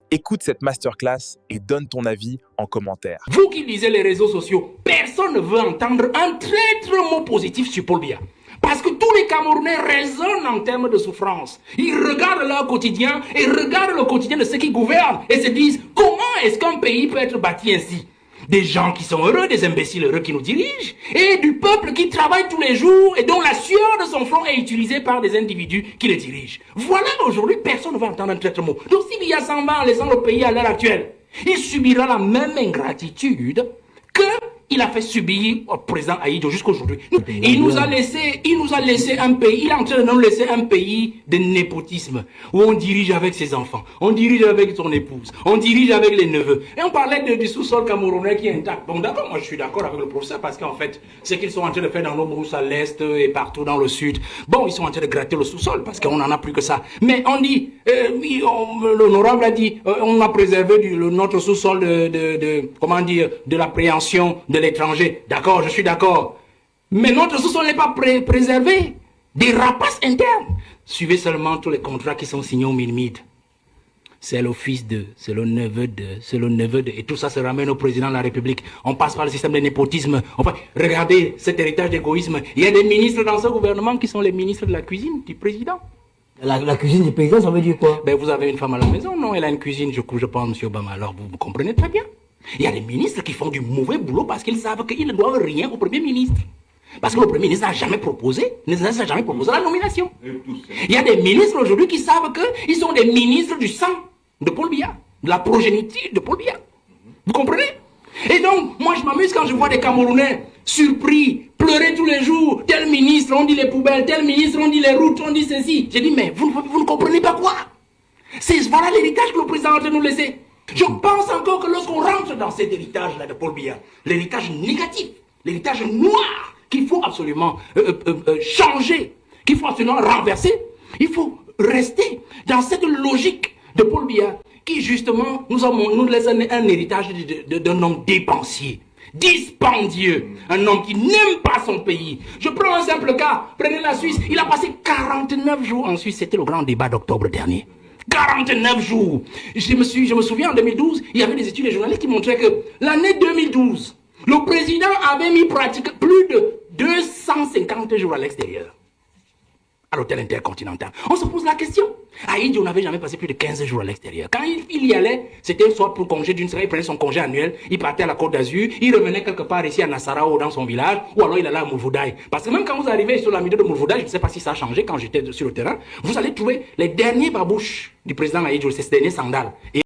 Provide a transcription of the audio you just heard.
Écoute cette masterclass et donne ton avis en commentaire. Vous qui lisez les réseaux sociaux, personne ne veut entendre un traître mot positif sur Paul Biya. Parce que tous les Camerounais raisonnent en termes de souffrance. Ils regardent leur quotidien et regardent le quotidien de ceux qui gouvernent et se disent comment est-ce qu'un pays peut être bâti ainsi? Des gens qui sont heureux, des imbéciles heureux qui nous dirigent, et du peuple qui travaille tous les jours et dont la sueur de son front est utilisée par des individus qui le dirigent. Voilà aujourd'hui, personne ne va entendre un traître mot. Donc si Biya s'en va en laissant le pays à l'heure actuelle, il subira la même ingratitude que il a fait subir au président Ahidjo jusqu'aujourd'hui. Il nous a laissé un pays, il est en train de nous laisser un pays de népotisme, où on dirige avec ses enfants, on dirige avec son épouse, on dirige avec les neveux. Et on parlait du sous-sol camerounais qui est intact. Bon d'accord, moi je suis d'accord avec le professeur, parce qu'en fait, ce qu'ils sont en train de faire dans nos brousses à l'est et partout dans le sud, bon, ils sont en train de gratter le sous-sol, parce qu'on n'en a plus que ça. Mais on dit, l'honorable a dit, on a préservé notre sous-sol comment dire, de l'appréhension de l'étranger. D'accord, je suis d'accord. Mais notre sous-sol n'est pas préservé. Des rapaces internes. Suivez seulement tous les contrats qui sont signés au Minimid. C'est le fils de, c'est le neveu de, c'est le neveu de. Et tout ça se ramène au président de la République. On passe par le système de népotisme. Enfin, regardez cet héritage d'égoïsme. Il y a des ministres dans ce gouvernement qui sont les ministres de la cuisine du président. La cuisine du président, ça veut dire quoi? Ben, vous avez une femme à la maison, non? Elle a une cuisine, je pense, M. Obama. Alors, vous comprenez très bien. Il y a des ministres qui font du mauvais boulot parce qu'ils savent qu'ils ne doivent rien au Premier ministre. Parce que le Premier ministre n'a jamais proposé la nomination. Il y a des ministres aujourd'hui qui savent qu'ils sont des ministres du sang de Paul Biya, de la progéniture de Paul Biya. Vous comprenez? Et donc, moi je m'amuse quand je vois des Camerounais surpris, pleurer tous les jours. Tel ministre, on dit les poubelles, tel ministre, on dit les routes, on dit ceci. J'ai dit, mais vous ne comprenez pas quoi? Voilà l'héritage que le président a de nous laisser. Je pense encore que lorsqu'on rentre dans cet héritage-là de Paul Biya, l'héritage négatif, l'héritage noir, qu'il faut absolument changer, qu'il faut absolument renverser, il faut rester dans cette logique de Paul Biya qui justement nous laisse un héritage d'un homme dépensier, dispendieux, un homme qui n'aime pas son pays. Je prends un simple cas, prenez la Suisse, il a passé 49 jours en Suisse, c'était le grand débat d'octobre dernier. 49 jours. Je me souviens en 2012, il y avait des études des journalistes qui montraient que l'année 2012, le président avait mis pratiquement plus de 250 jours à l'extérieur, à l'hôtel intercontinental. On se pose la question. Ahidjo n'avait jamais passé plus de 15 jours à l'extérieur. Quand il y allait, c'était soit pour congé d'une semaine, il prenait son congé annuel, il partait à la Côte d'Azur, il revenait quelque part ici à Nassarao dans son village, ou alors il allait à Moulvoudaï. Parce que même quand vous arrivez sur la milieu de Moulvoudaï, je ne sais pas si ça a changé quand j'étais sur le terrain, vous allez trouver les derniers babouches du président Ahidjo, c'est ces derniers sandales.